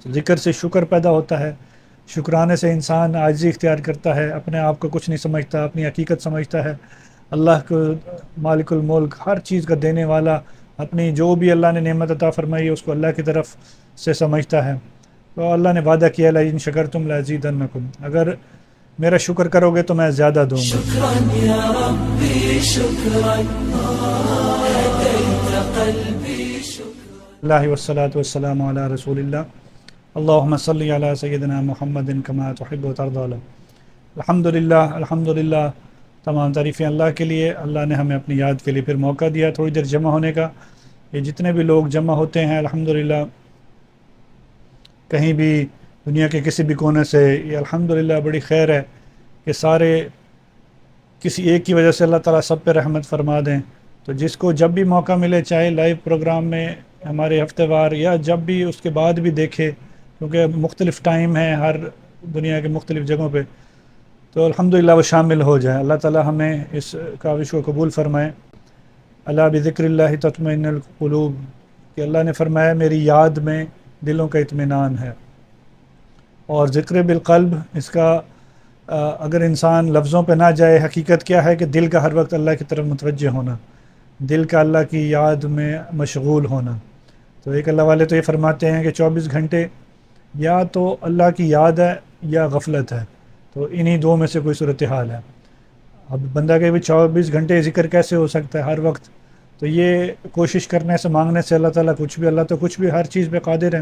ذکر سے شکر پیدا ہوتا ہے، شکرانے سے انسان عاجزی اختیار کرتا ہے، اپنے آپ کو کچھ نہیں سمجھتا، اپنی حقیقت سمجھتا ہے، اللہ کو مالک الملک ہر چیز کا دینے والا، اپنی جو بھی اللہ نے نعمت عطا فرمائی ہے اس کو اللہ کی طرف سے سمجھتا ہے۔ تو اللہ نے وعدہ کیا لئن شکرتم لازیدنکم، اگر میرا شکر کرو گے تو میں زیادہ دوں گا۔ شكرا يا ربي شكرا هديت قلبي شكرا اللہ والصلاة والسلام علی رسول اللہ، اللہم صلی علی سیدنا محمد کما تحب و ترضی۔ الحمدللہ الحمدللہ، تمام تعریفیں اللہ کے لیے، اللہ نے ہمیں اپنی یاد کے لیے پھر موقع دیا تھوڑی دیر جمع ہونے کا۔ یہ جتنے بھی لوگ جمع ہوتے ہیں الحمدللہ کہیں بھی دنیا کے کسی بھی کونے سے، یہ الحمدللہ بڑی خیر ہے کہ سارے کسی ایک کی وجہ سے اللہ تعالیٰ سب پہ رحمت فرما دیں۔ تو جس کو جب بھی موقع ملے، چاہے لائیو پروگرام میں ہمارے ہفتے وار یا جب بھی اس کے بعد بھی دیکھے، کیونکہ مختلف ٹائم ہیں ہر دنیا کے مختلف جگہوں پہ، تو الحمدللہ وہ شامل ہو جائے۔ اللہ تعالیٰ ہمیں اس کاوش کو قبول فرمائے۔ اللہ بذکر اللہ تطمئن القلوب، کہ اللہ نے فرمایا میری یاد میں دلوں کا اطمینان ہے۔ اور ذکر بالقلب، اس کا اگر انسان لفظوں پہ نہ جائے، حقیقت کیا ہے کہ دل کا ہر وقت اللہ کی طرف متوجہ ہونا، دل کا اللہ کی یاد میں مشغول ہونا۔ تو ایک اللہ والے تو یہ فرماتے ہیں کہ 24 گھنٹے یا تو اللہ کی یاد ہے یا غفلت ہے، تو انہی دو میں سے کوئی صورتحال ہے۔ اب بندہ کہ بھی 24 گھنٹے ذکر کیسے ہو سکتا ہے ہر وقت؟ تو یہ کوشش کرنے سے، مانگنے سے اللہ تعالیٰ کچھ بھی، اللہ تو کچھ بھی ہر چیز پہ قادر ہے۔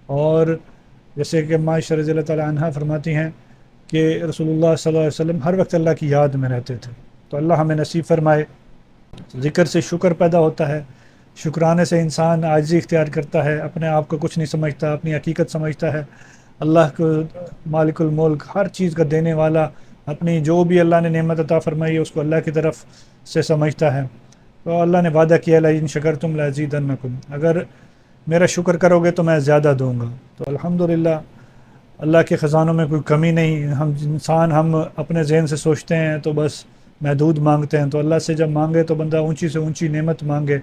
اور جیسے کہ عائشہ رضی اللہ تعالیٰ عنہا فرماتی ہیں کہ رسول اللہ صلی اللہ علیہ وسلم ہر وقت اللہ کی یاد میں رہتے تھے۔ تو اللہ ہمیں نصیب فرمائے۔ ذکر سے شکر پیدا ہوتا ہے، شکرانے سے انسان عاجزی اختیار کرتا ہے، اپنے آپ کو کچھ نہیں سمجھتا، اپنی حقیقت سمجھتا ہے، اللہ کو مالک الملک ہر چیز کا دینے والا، اپنی جو بھی اللہ نے نعمت عطا فرمائی ہے اس کو اللہ کی طرف سے سمجھتا ہے۔ تو اللہ نے وعدہ کیا لئن شکرتم لازیدنکم، اگر میرا شکر کرو گے تو میں زیادہ دوں گا۔ تو الحمدللہ اللہ کے خزانوں میں کوئی کمی نہیں۔ ہم اپنے ذہن سے سوچتے ہیں تو بس محدود مانگتے ہیں، تو اللہ سے جب مانگے تو بندہ اونچی سے اونچی نعمت مانگے،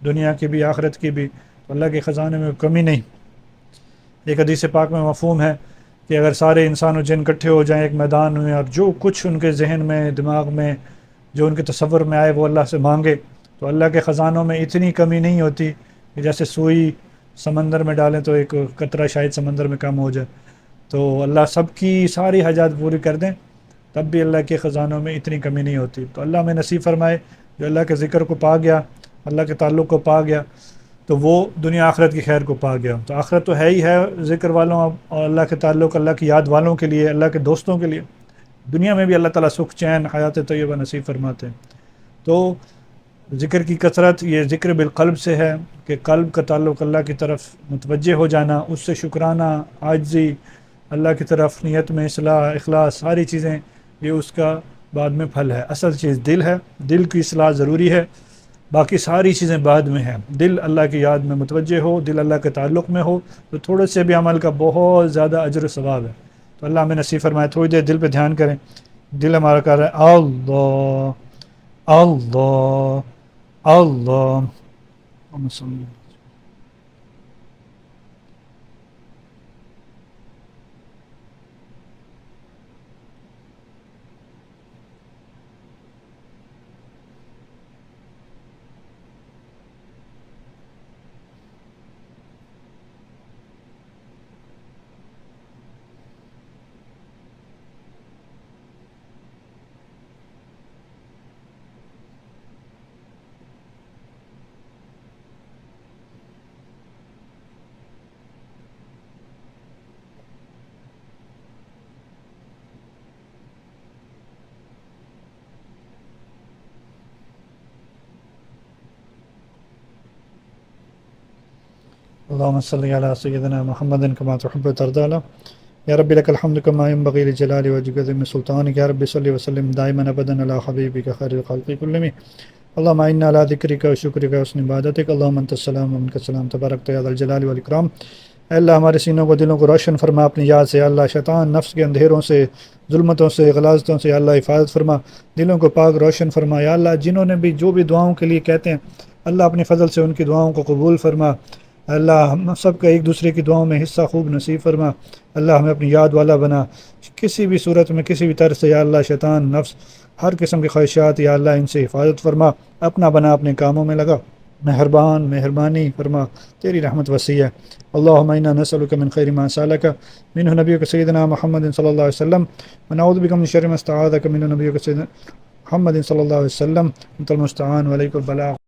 دنیا کی بھی آخرت کی بھی، تو اللہ کے خزانے میں کمی نہیں۔ ایک حدیث پاک میں مفہوم ہے کہ اگر سارے انسان و جن اکٹھے ہو جائیں ایک میدان میں، اور جو کچھ ان کے ذہن میں، دماغ میں، جو ان کے تصور میں آئے وہ اللہ سے مانگے، تو اللہ کے خزانوں میں اتنی کمی نہیں ہوتی کہ جیسے سوئی سمندر میں ڈالیں تو ایک قطرہ شاید سمندر میں کم ہو جائے۔ تو اللہ سب کی ساری حاجات پوری کر دیں، تب بھی اللہ کے خزانوں میں اتنی کمی نہیں ہوتی۔ تو اللہ میں نصیب فرمائے جو اللہ کے ذکر کو پا گیا، اللہ کے تعلق کو پا گیا، تو وہ دنیا آخرت کی خیر کو پا گیا۔ تو آخرت تو ہے ہی ہے ذکر والوں اور اللہ کے تعلق، اللہ کی یاد والوں کے لیے، اللہ کے دوستوں کے لیے۔ دنیا میں بھی اللہ تعالیٰ سکھ چین حیات طیبہ نصیب فرماتے ہیں۔ تو ذکر کی کثرت یہ ذکر بالقلب سے ہے کہ قلب کا تعلق اللہ کی طرف متوجہ ہو جانا، اس سے شکرانہ، عاجزی، اللہ کی طرف نیت میں اصلاح، اخلاص، ساری چیزیں یہ اس کا بعد میں پھل ہے۔ اصل چیز دل ہے، دل کی اصلاح ضروری ہے، باقی ساری چیزیں بعد میں ہیں۔ دل اللہ کی یاد میں متوجہ ہو، دل اللہ کے تعلق میں ہو، تو تھوڑے سے بھی عمل کا بہت زیادہ اجر و ثواب ہے۔ تو اللہ ہمیں نصیب فرمائے۔ تھوڑی دیر دل پہ دھیان کریں، دل ہمارا کر رہا ہے اللہ اللہ اللہ۔ اللهم صل على سيدنا محمد كما تحب وترضى يا رب لك الحمد كما ينبغي لجلال وجهك وعظيم سلطانك يا رب صل وسلم دائما ابدا على حبيبك خير الخلق كلهم اللهم انا على ذكرك وشكرك وحسن عبادتك اللهم انت السلام ومنك السلام تبارك يا ذا الجلال والاكرام۔ اے اللہ ہمارے سینوں کو، دلوں کو روشن فرما اپنی یاد سے۔ اللہ شیطان نفس کے اندھیروں سے، ظلمتوں سے، غلاظتوں سے اللہ حفاظت فرما، دلوں کو پاک روشن فرما۔ یا اللہ جنہوں نے بھی جو بھی دعاؤں کے لیے کہتے ہیں، اللہ اپنے فضل سے ان کی دعاؤں کو قبول فرما۔ اللہ ہم سب کا ایک دوسرے کی دعاؤں میں حصہ خوب نصیب فرما، اللہ ہمیں اپنی یاد والا بنا، کسی بھی صورت میں کسی بھی طرح سے یا اللہ شیطان نفس ہر قسم کی خواہشات یا اللہ ان سے حفاظت فرما، اپنا بنا اپنے کاموں میں لگا، مہربانی فرما، تیری رحمت وسیع ہے۔ اللہم انا نسألک من خیر ما سألک منہ نبیک سیدنا محمد صلی اللہ علیہ وسلم ونعوذ بک من شر ما استعاذک منہ نبیک سیدنا محمد صلی اللہ علیہ وسلم، انت المستعان وعلیک البلاغ۔